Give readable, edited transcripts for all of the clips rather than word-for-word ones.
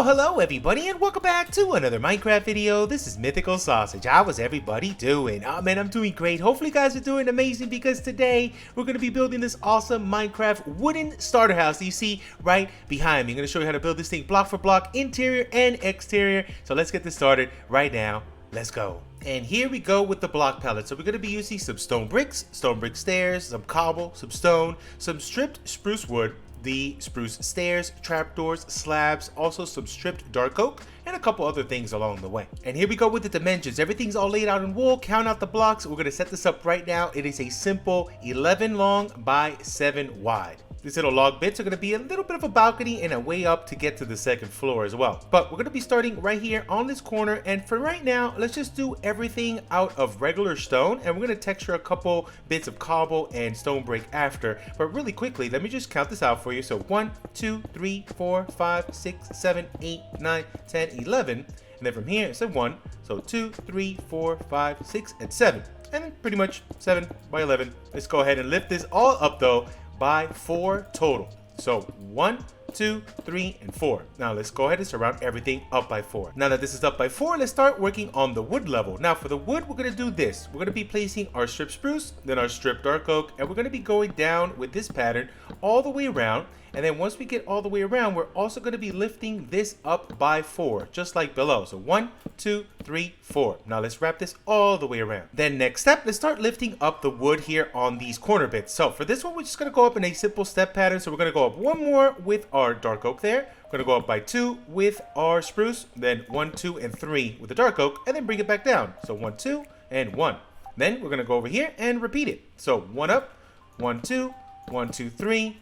Well, hello everybody, and welcome back to another Minecraft video. This is Mythical Sausage. How was everybody doing? Oh man, I'm doing great. Hopefully you guys are doing amazing because today we're going to be building this awesome Minecraft wooden starter house that you see right behind me. I'm going to show you how to build this thing block for block, interior and exterior. So let's get this started right now. Let's go. And here we go with the block palette. So we're going to be using some stone brick stairs, some cobble, some stone, some stripped spruce wood, the spruce stairs, trapdoors, slabs, also some stripped dark oak, and a couple other things along the way. And here we go with the dimensions. Everything's all laid out in wool. Count out the blocks. We're going to set this up right now. It is a simple 11 long by 7 wide. These little log bits are going to be a little bit of a balcony and a way up to get to the second floor as well. But we're going to be starting right here on this corner, and for right now, let's just do everything out of regular stone, and we're going to texture a couple bits of cobble and stone brick after. But really quickly, let me just count this out for you. So 1, 2, 3, 4, 5, 6, 7, 8, 9, 10, 11. And then from here, it's a 1. So 2, 3, 4, 5, 6, and 7. And then pretty much 7 by 11. Let's go ahead and lift this all up though by 4 total. So 1, 2, 3, and 4. Now let's go ahead and surround everything up by 4. Now that this is up by 4, let's start working on the wood level. Now for the wood, we're going to do this. We're going to be placing our stripped spruce, then our stripped dark oak, and we're going to be going down with this pattern all the way around. And then once we get all the way around, we're also going to be lifting this up by 4, just like below. So 1, 2, 3, 4. Now let's wrap this all the way around. Then next step, let's start lifting up the wood here on these corner bits. So for this one, we're just going to go up in a simple step pattern. So we're going to go up 1 more with our dark oak there. We're going to go up by 2 with our spruce, then 1, 2, and 3 with the dark oak, and then bring it back down. So 1, 2, and 1. Then we're going to go over here and repeat it. So 1 up, 1, 2, 1, 2, 3,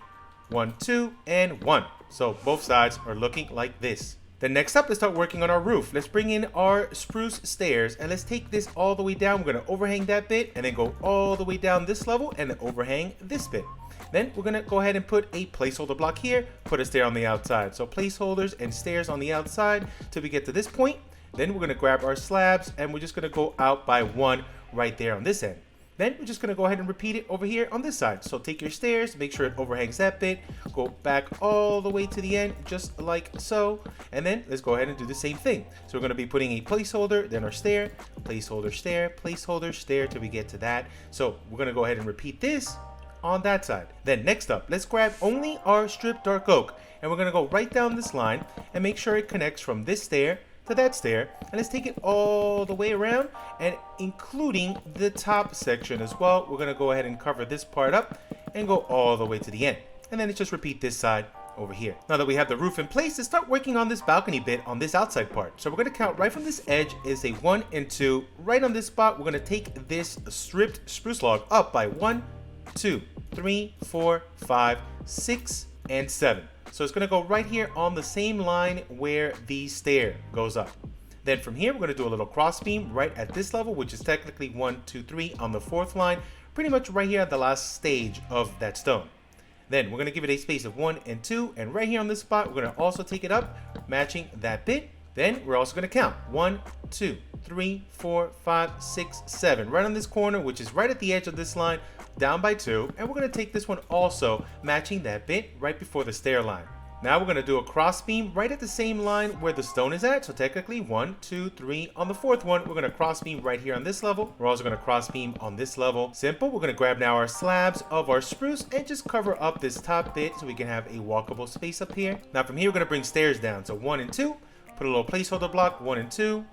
1, 2, and 1. So both sides are looking like this. Then next up, let's start working on our roof. Let's bring in our spruce stairs and let's take this all the way down. We're going to overhang that bit and then go all the way down this level and then overhang this bit. Then we're going to go ahead and put a placeholder block here, put a stair on the outside. So placeholders and stairs on the outside till we get to this point. Then we're going to grab our slabs and we're just going to go out by 1 right there on this end. Then we're just going to go ahead and repeat it over here on this side. So take your stairs, make sure it overhangs that bit, go back all the way to the end, just like so. And then let's go ahead and do the same thing. So we're going to be putting a placeholder, then our stair, placeholder, stair till we get to that. So we're going to go ahead and repeat this on that side. Then next up, let's grab only our stripped dark oak. And we're going to go right down this line and make sure it connects from this stair to that stair, and let's take it all the way around and including the top section as well. We're going to go ahead and cover this part up and go all the way to the end, and then let's just repeat this side over here. Now that we have the roof in place, let's start working on this balcony bit on this outside part. So we're going to count right from this edge is a 1 and 2. Right on this spot, we're going to take this stripped spruce log up by 1, 2, 3, 4, 5, 6, and 7. So it's going to go right here on the same line where the stair goes up. Then from here, we're going to do a little cross beam right at this level, which is technically 1, 2, 3 on the 4th line, pretty much right here at the last stage of that stone. Then we're going to give it a space of 1 and 2, and right here on this spot, we're going to also take it up, matching that bit. Then we're also going to count 1, 2, 3, 4, 5, 6, 7, right on this corner, which is right at the edge of this line, down by 2, and we're going to take this one also matching that bit right before the stair line. Now we're going to do a cross beam right at the same line where the stone is at. So technically 1, 2, 3 on the 4th one, we're going to cross beam right here on this level. We're also going to cross beam on this level. Simple. We're going to grab now our slabs of our spruce and just cover up this top bit so we can have a walkable space up here. Now from here, we're going to bring stairs down. So 1 and 2, put a little placeholder block, 1 and 2.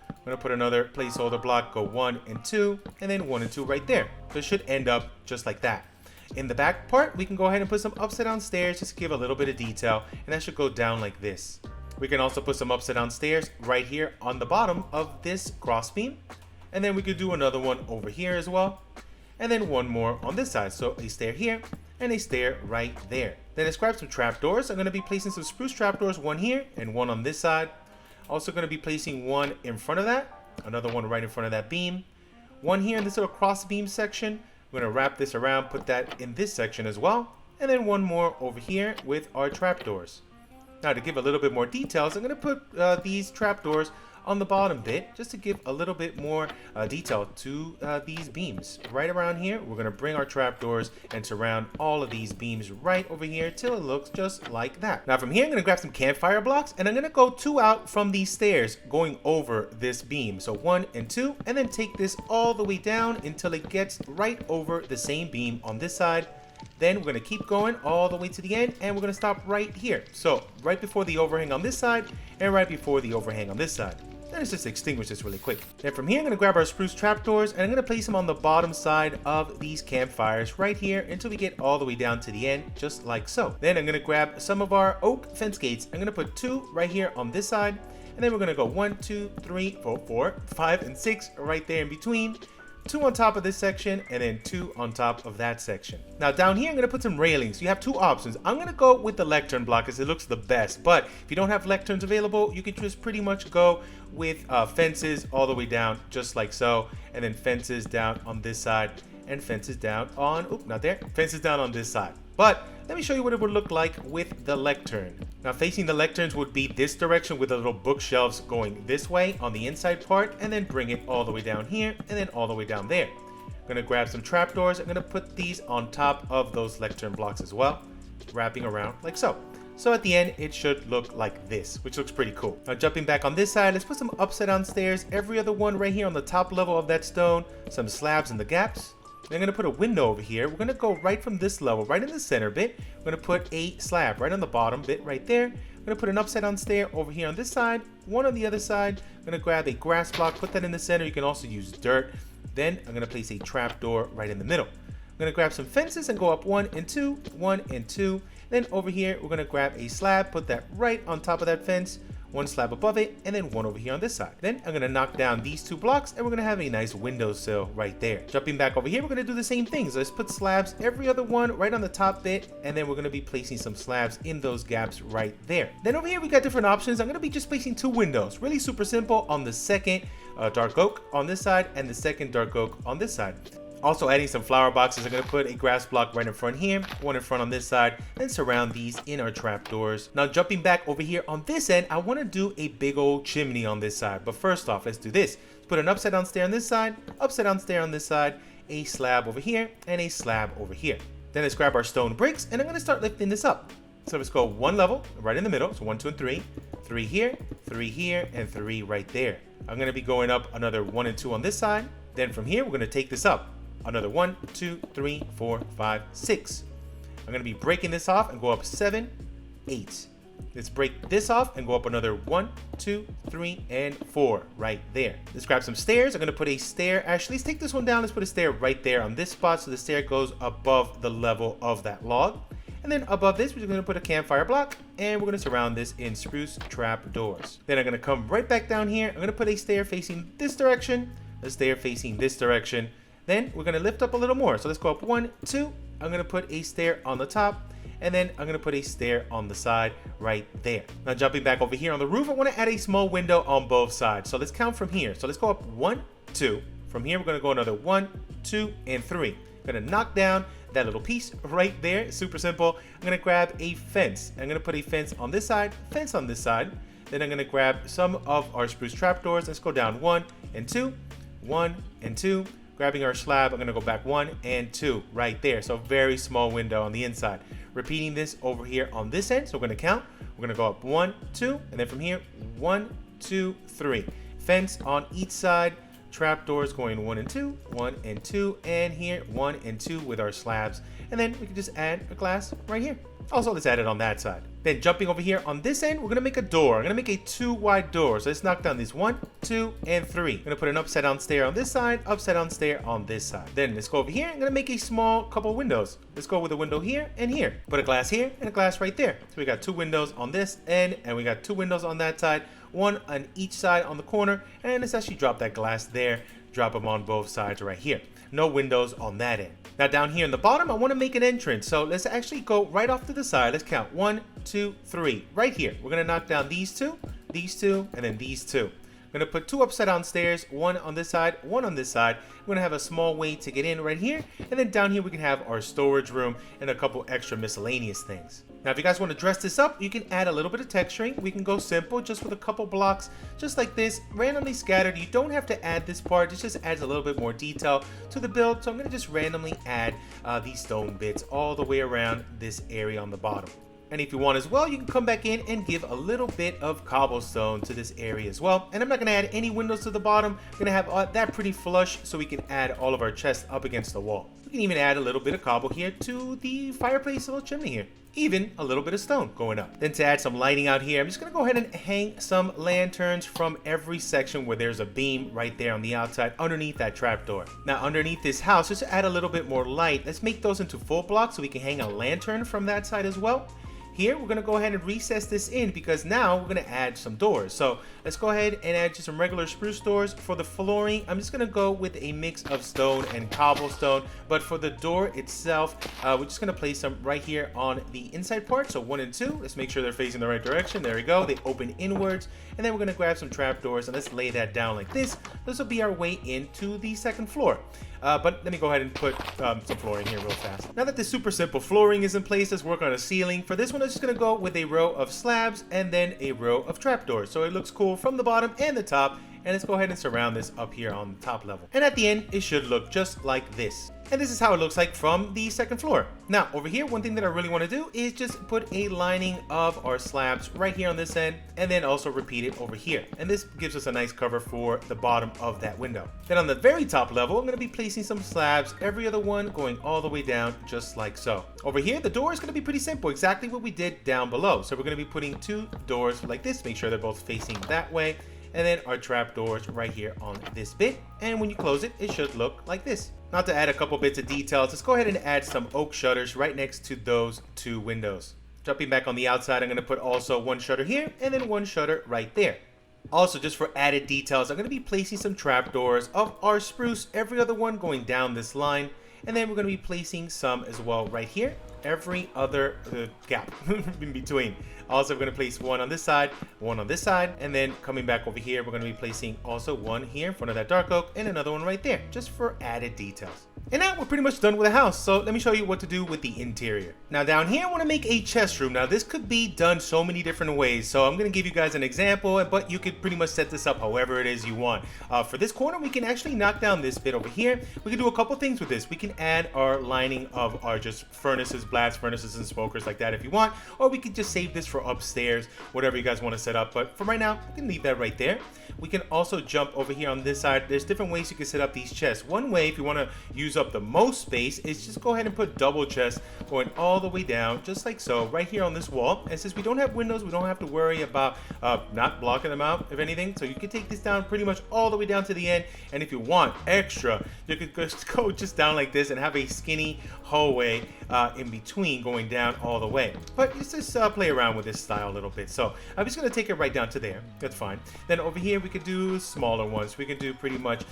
I'm going to put another placeholder block, go 1 and 2, and then 1 and 2 right there. So it should end up just like that. In the back part, we can go ahead and put some upside down stairs just to give a little bit of detail, and that should go down like this. We can also put some upside down stairs right here on the bottom of this cross beam, and then we could do another one over here as well, and then one more on this side. So a stair here and a stair right there. Then let's grab some trapdoors. I'm going to be placing some spruce trapdoors, 1 here and 1 on this side. Also going to be placing 1 in front of that, another one right in front of that beam, 1 here in this little cross beam section. We're going to wrap this around, put that in this section as well, and then 1 more over here with our trapdoors. Now to give a little bit more details, I'm going to put these trapdoors on the bottom bit just to give a little bit more detail to these beams. Right around here, we're going to bring our trapdoors and surround all of these beams right over here till it looks just like that. Now from here, I'm going to grab some campfire blocks and I'm going to go 2 out from these stairs going over this beam. So 1 and 2, and then take this all the way down until it gets right over the same beam on this side. Then we're going to keep going all the way to the end, and we're going to stop right here. So right before the overhang on this side and right before the overhang on this side. Then let's just extinguish this really quick. Then from here, I'm going to grab our spruce trapdoors and I'm going to place them on the bottom side of these campfires right here until we get all the way down to the end, just like so. Then I'm going to grab some of our oak fence gates. I'm going to put 2 right here on this side, and then we're going to go 1, 2, 3, 4, 5, and 6 right there in between. 2 on top of this section, and then 2 on top of that section. Now down here, I'm going to put some railings. You have 2 options. I'm going to go with the lectern block as it looks the best, but if you don't have lecterns available, you can just pretty much go with fences all the way down, just like so, and then fences down on this side, and fences down on, oop, not there, fences down on this side. But let me show you what it would look like with the lectern. Now facing the lecterns would be this direction with the little bookshelves going this way on the inside part, and then bring it all the way down here and then all the way down there. I'm gonna grab some trapdoors. I'm gonna put these on top of those lectern blocks as well, wrapping around like so. So at the end, it should look like this, which looks pretty cool. Now jumping back on this side, let's put some upside down stairs, every other one right here on the top level of that stone, some slabs in the gaps. I'm going to put a window over here. We're going to go right from this level, right in the center bit. We're going to put a slab right on the bottom bit right there. I'm going to put an upside down stair over here on this side, one on the other side. I'm going to grab a grass block, put that in the center. You can also use dirt. Then I'm going to place a trap door right in the middle. I'm going to grab some fences and go up 1 and 2, 1 and 2. Then over here, we're going to grab a slab, put that right on top of that fence. 1 slab above it, and then 1 over here on this side. Then I'm going to knock down these 2 blocks, and we're going to have a nice windowsill right there. Jumping back over here, we're going to do the same thing. So let's put slabs, every other one right on the top bit, and then we're going to be placing some slabs in those gaps right there. Then over here, we got different options. I'm going to be just placing 2 windows. Really super simple on the second dark oak on this side, and the second dark oak on this side. Also adding some flower boxes. I'm going to put a grass block right in front here, 1 in front on this side, and surround these in our trapdoors. Now jumping back over here on this end, I want to do a big old chimney on this side. But first off, let's do this. Let's put an upside down stair on this side, upside down stair on this side, a slab over here, and a slab over here. Then let's grab our stone bricks, and I'm going to start lifting this up. So let's go 1 level right in the middle. So 1, 2, and 3. 3 here, 3 here, and 3 right there. I'm going to be going up another 1 and 2 on this side. Then from here, we're going to take this up. Another 1, 2, 3, 4, 5, 6. I'm going to be breaking this off and go up 7, 8. Let's break this off and go up another 1, 2, 3, and 4 right there. Let's grab some stairs. I'm going to put a stair. Actually, let's take this one down. Let's put a stair right there on this spot so the stair goes above the level of that log. And then above this, we're just going to put a campfire block, and we're going to surround this in spruce trap doors. Then I'm going to come right back down here. I'm going to put a stair facing this direction, a stair facing this direction. Then we're going to lift up a little more. So let's go up 1, 2. I'm going to put a stair on the top, and then I'm going to put a stair on the side right there. Now jumping back over here on the roof, I want to add a small window on both sides. So let's count from here. So let's go up 1, 2. From here, we're going to go another 1, 2, and 3. I'm going to knock down that little piece right there. Super simple. I'm going to grab a fence. I'm going to put a fence on this side, fence on this side. Then I'm going to grab some of our spruce trapdoors. Let's go down 1 and 2, 1 and 2. Grabbing our slab, I'm going to go back 1 and 2 right there. So very small window on the inside. Repeating this over here on this end. So we're going to count. We're going to go up 1, 2, and then from here 1, 2, 3. Fence on each side. Trapdoors going 1 and 2, 1 and 2, and here 1 and 2 with our slabs. And then we can just add a glass right here. Also, let's add it on that side. Then jumping over here on this end, we're going to make a door. I'm going to make a 2 wide door. So let's knock down these 1, 2, and 3. I'm going to put an upside down stair on this side, upside down stair on this side. Then let's go over here. I'm going to make a small couple windows. Let's go with a window here and here. Put a glass here and a glass right there. So we got 2 windows on this end, and we got 2 windows on that side, 1 on each side on the corner. And let's actually drop that glass there. Drop them on both sides right here. No windows on that end. Now down here in the bottom, I want to make an entrance. So let's actually go right off to the side. Let's count 1, 2, 3. Right here. We're going to knock down these 2, and then these 2. I'm going to put 2 upside down stairs, 1 on this side, 1 on this side. We're going to have a small way to get in right here, and then down here we can have our storage room and a couple extra miscellaneous things. Now if you guys want to dress this up, you can add a little bit of texturing. We can go simple just with a couple blocks just like this, randomly scattered. You don't have to add this part, it just adds a little bit more detail to the build. So I'm going to just randomly add these stone bits all the way around this area on the bottom. And if you want as well, you can come back in and give a little bit of cobblestone to this area as well. And I'm not going to add any windows to the bottom. I'm going to have that pretty flush so we can add all of our chests up against the wall. We can even add a little bit of cobble here to the fireplace little chimney here. Even a little bit of stone going up. Then to add some lighting out here, I'm just going to go ahead and hang some lanterns from every section where there's a beam right there on the outside underneath that trapdoor. Now underneath this house, just to add a little bit more light, let's make those into full blocks so we can hang a lantern from that side as well. Here, we're going to go ahead and recess this in because now we're going to add some doors. So let's go ahead and add just some regular spruce doors. For the flooring, I'm just going to go with a mix of stone and cobblestone. But for the door itself, we're just going to place some right here on the inside part. So 1 and 2, let's make sure they're facing the right direction. There we go. They open inwards. And then we're going to grab some trapdoors and let's lay that down like this. This will be our way into the second floor. But let me go ahead and put some flooring here real fast. Now that this super simple flooring is in place, let's work on a ceiling. For this one, I'm just going to go with a row of slabs and then a row of trapdoors. So it looks cool from the bottom and the top. And let's go ahead and surround this up here on the top level. And at the end, it should look just like this. And this is how it looks like from the second floor. Now over here, one thing that I really want to do is just put a lining of our slabs right here on this end and then also repeat it over here. And this gives us a nice cover for the bottom of that window. Then on the very top level, I'm going to be placing some slabs, every other one going all the way down just like so. Over here, the door is going to be pretty simple, exactly what we did down below. So we're going to be putting 2 doors like this, make sure they're both facing that way. And then our trap doors right here on this bit. And when you close it, it should look like this. Now to add a couple bits of details, let's go ahead and add some oak shutters right next to those 2 windows. Jumping back on the outside, I'm going to put also 1 shutter here and then 1 shutter right there. Also, just for added details, I'm going to be placing some trapdoors of our spruce, every other one going down this line. And then we're going to be placing some as well right here, every other gap in between. Also, we're going to place 1 on this side, 1 on this side, and then coming back over here, we're going to be placing also 1 here in front of that dark oak and another one right there, just for added details. And now we're pretty much done with the house, so let me show you what to do with the interior. Now down here, I want to make a chest room. Now this could be done so many different ways, so I'm going to give you guys an example, but you could pretty much set this up however it is you want. For this corner, we can actually knock down this bit over here. We can do a couple things with this. We can add our lining of our just furnaces, blast furnaces, and smokers like that if you want, or we could just save this for upstairs, whatever you guys want to set up. But for right now, we can leave that right there. We can also jump over here on this side. There's different ways you can set up these chests. One way, if you want to use up the most space, is just go ahead and put double chests going all the way down, just like so, right here on this wall. And since we don't have windows, we don't have to worry about not blocking them out, if anything. So you can take this down pretty much all the way down to the end. And if you want extra, you could just go just down like this and have a skinny hallway in between going down all the way. But let's just play around with this style a little bit. So I'm just going to take it right down to there. That's fine. Then over here, we could do smaller ones. We could do pretty much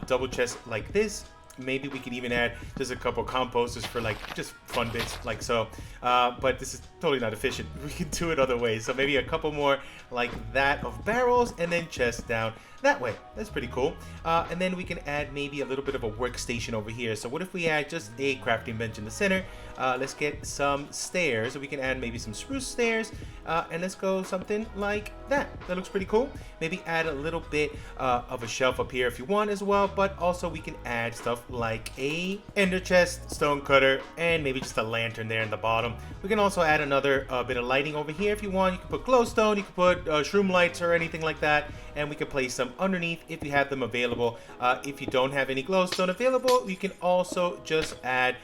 double chests like this. Maybe we could even add just a couple composters for like just fun bits like so. But this is totally not efficient. We can do it other ways. So maybe a couple more like that of barrels and then chests down that way. That's pretty cool. And then we can add maybe a little bit of a workstation over here. So what if we add just a crafting bench in the center? Let's get some stairs. So we can add maybe some spruce stairs. And let's go something like that. That looks pretty cool. Maybe add a little bit of a shelf up here if you want as well. But also we can add stuff like a ender chest, stone cutter, and maybe just a lantern there in the bottom. We can also add another bit of lighting over here if you want. You can put glowstone, you can put shroom lights or anything like that. And we can place them underneath if you have them available. If you don't have any glowstone available, you can also just add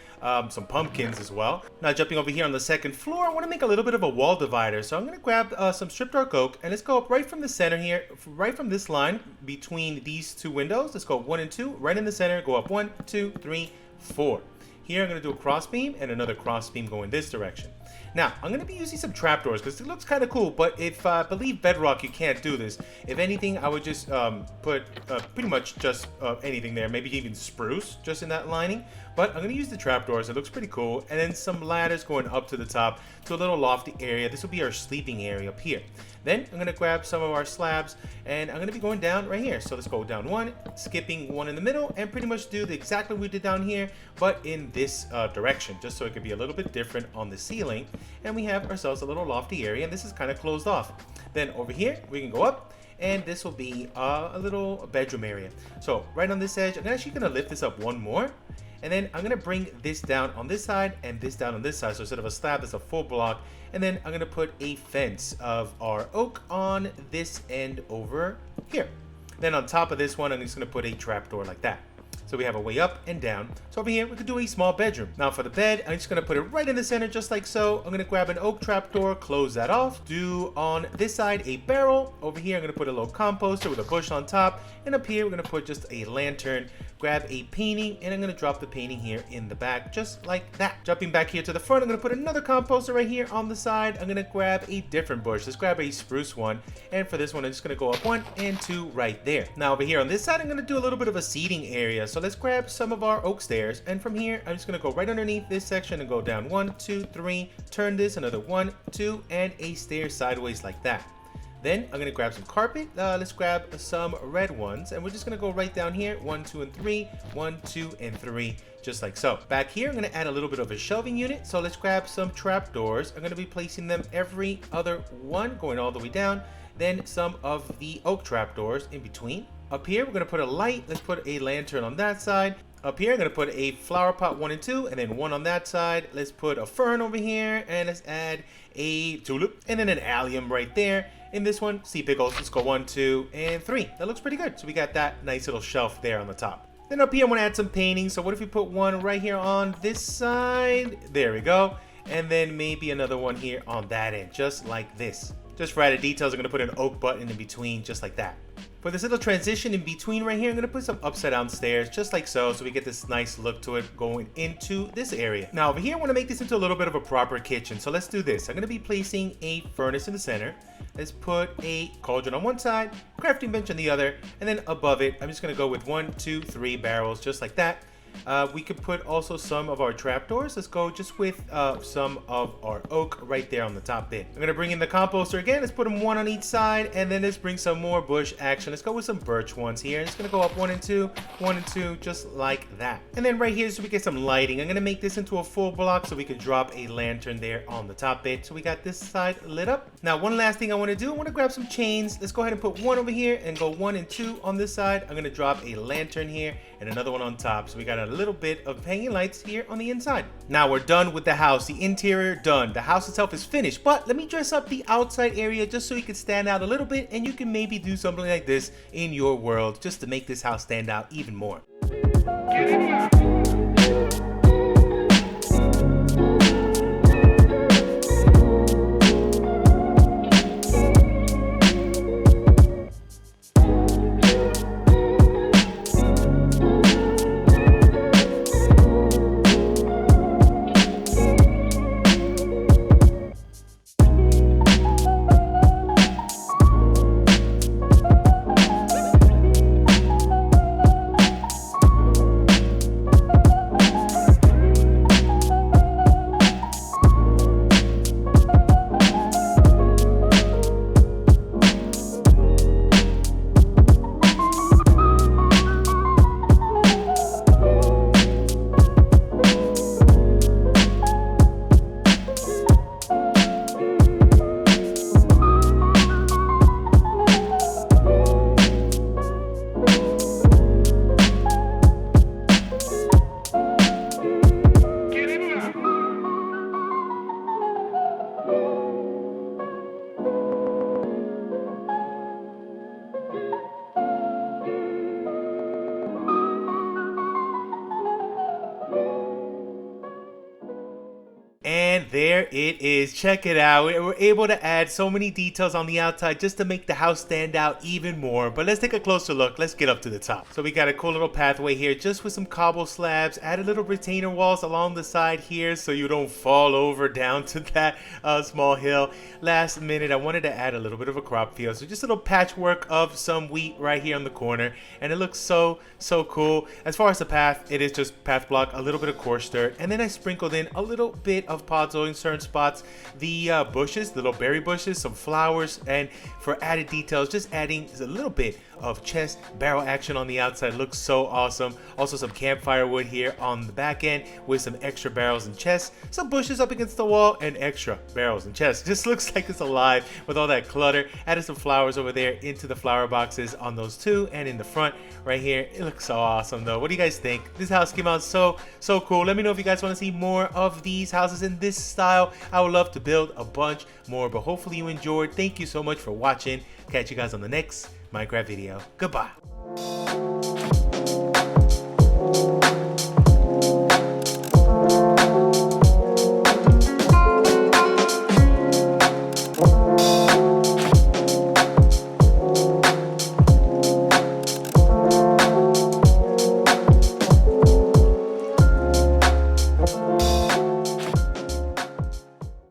some pumpkins as well. Now jumping over here on the second floor, I want to make a little bit of a wall divider. So I'm going to grab some stripped dark oak and let's go up right from the center here, right from this line between these 2 windows. Let's go 1 and 2, right in the center, go up 1, 2, 3, 4. Here I'm going to do a cross beam and another cross beam going this direction. Now, I'm going to be using some trapdoors because it looks kind of cool, but if I believe bedrock, you can't do this. If anything, I would just put pretty much just anything there, maybe even spruce just in that lining. but I'm going to use the trapdoors. It looks pretty cool. And then some ladders going up to the top to a little lofty area. This will be our sleeping area up here. Then I'm going to grab some of our slabs and I'm going to be going down right here. So let's go down one, skipping one in the middle, and pretty much do exactly what we did down here, but in this direction, just so it could be a little bit different on the ceiling. And we have ourselves a little lofty area, and this is kind of closed off. Then over here, we can go up, and this will be a little bedroom area. So right on this edge, I'm actually going to lift this up one more. And then I'm going to bring this down on this side and this down on this side. So instead of a slab, it's a full block. And then I'm going to put a fence of our oak on this end over here. Then on top of this one, I'm just going to put a trapdoor like that. So we have a way up and down. So over here, we could do a small bedroom. Now for the bed, I'm just going to put it right in the center, just like so. I'm going to grab an oak trapdoor, close that off. Do on this side a barrel. Over here, I'm going to put a little composter with a bush on top. And up here, we're going to put just a lantern. Grab a painting, and I'm going to drop the painting here in the back, just like that. Jumping back here to the front, I'm going to put another composter right here on the side. I'm going to grab a different bush. Let's grab a spruce one. And for this one, I'm just going to go up 1 and 2 right there. Now over here on this side, I'm going to do a little bit of a seating area. So let's grab some of our oak stairs. And from here, I'm just going to go right underneath this section and go down 1, 2, 3, turn this another 1, 2, and a stair sideways like that. Then I'm going to grab some carpet. Let's grab some red ones, and we're just going to go right down here. 1, 2, and 3, 1, 2, and 3, just like so. Back here, I'm going to add a little bit of a shelving unit. So let's grab some trapdoors. I'm going to be placing them every other one, going all the way down. Then some of the oak trapdoors in between. Up here, we're going to put a light. Let's put a lantern on that side. Up here, I'm going to put a flower pot 1 and 2, and then 1 on that side. Let's put a fern over here, and let's add a tulip, and then an allium right there. In this one, sea pickles. Let's go 1, 2, and 3. That looks pretty good. So we got that nice little shelf there on the top. Then up here, I'm going to add some paintings. So what if we put one right here on this side? There we go. And then maybe another one here on that end, just like this. Just for added details, I'm going to put an oak button in between, just like that. For this little transition in between right here, I'm going to put some upside down stairs, just like so we get this nice look to it going into this area. Now over here, I want to make this into a little bit of a proper kitchen. So let's do this. I'm going to be placing a furnace in the center. Let's put a cauldron on one side, crafting bench on the other, and then above it, I'm just going to go with 1, 2, 3 barrels, just like that. We could put also some of our trapdoors. Let's go just with some of our oak right there on the top bit. I'm going to bring in the composter again. Let's put them 1 on each side, and then let's bring some more bush action. Let's go with some birch ones here. It's going to go up 1 and 2, 1 and 2, just like that. And then right here, so we get some lighting. I'm going to make this into a full block so we could drop a lantern there on the top bit. So we got this side lit up. Now, one last thing I want to do, I want to grab some chains. Let's go ahead and put 1 over here and go 1 and 2 on this side. I'm going to drop a lantern here and another one on top. So we got a little bit of hanging lights here on the inside. Now we're done with the house. The interior done. The house itself is finished, but let me dress up the outside area just so you can stand out a little bit, and you can maybe do something like this in your world just to make this house stand out even more. And there there it is. Check it out. We were able to add so many details on the outside just to make the house stand out even more. But let's take a closer look. Let's get up to the top. So we got a cool little pathway here just with some cobble slabs. Added little retainer walls along the side here so you don't fall over down to that small hill. Last minute, I wanted to add a little bit of a crop field. So just a little patchwork of some wheat right here on the corner. And it looks so cool. As far as the path, it is just path block, a little bit of coarse dirt. And then I sprinkled in a little bit of podzol in certain spots. The bushes, the little berry bushes, some flowers. And for added details, just adding a little bit of chest barrel action on the outside. Looks so awesome. Also some campfire wood here on the back end with some extra barrels and chests. Some bushes up against the wall and extra barrels and chests. Just looks like it's alive with all that clutter. Added some flowers over there into the flower boxes on those two and in the front right here. It looks so awesome though. What do you guys think? This house came out so cool. Let me know if you guys want to see more of these houses in this style. I would love to build a bunch more, but hopefully you enjoyed. Thank you so much for watching. Catch you guys on the next Minecraft video. Goodbye.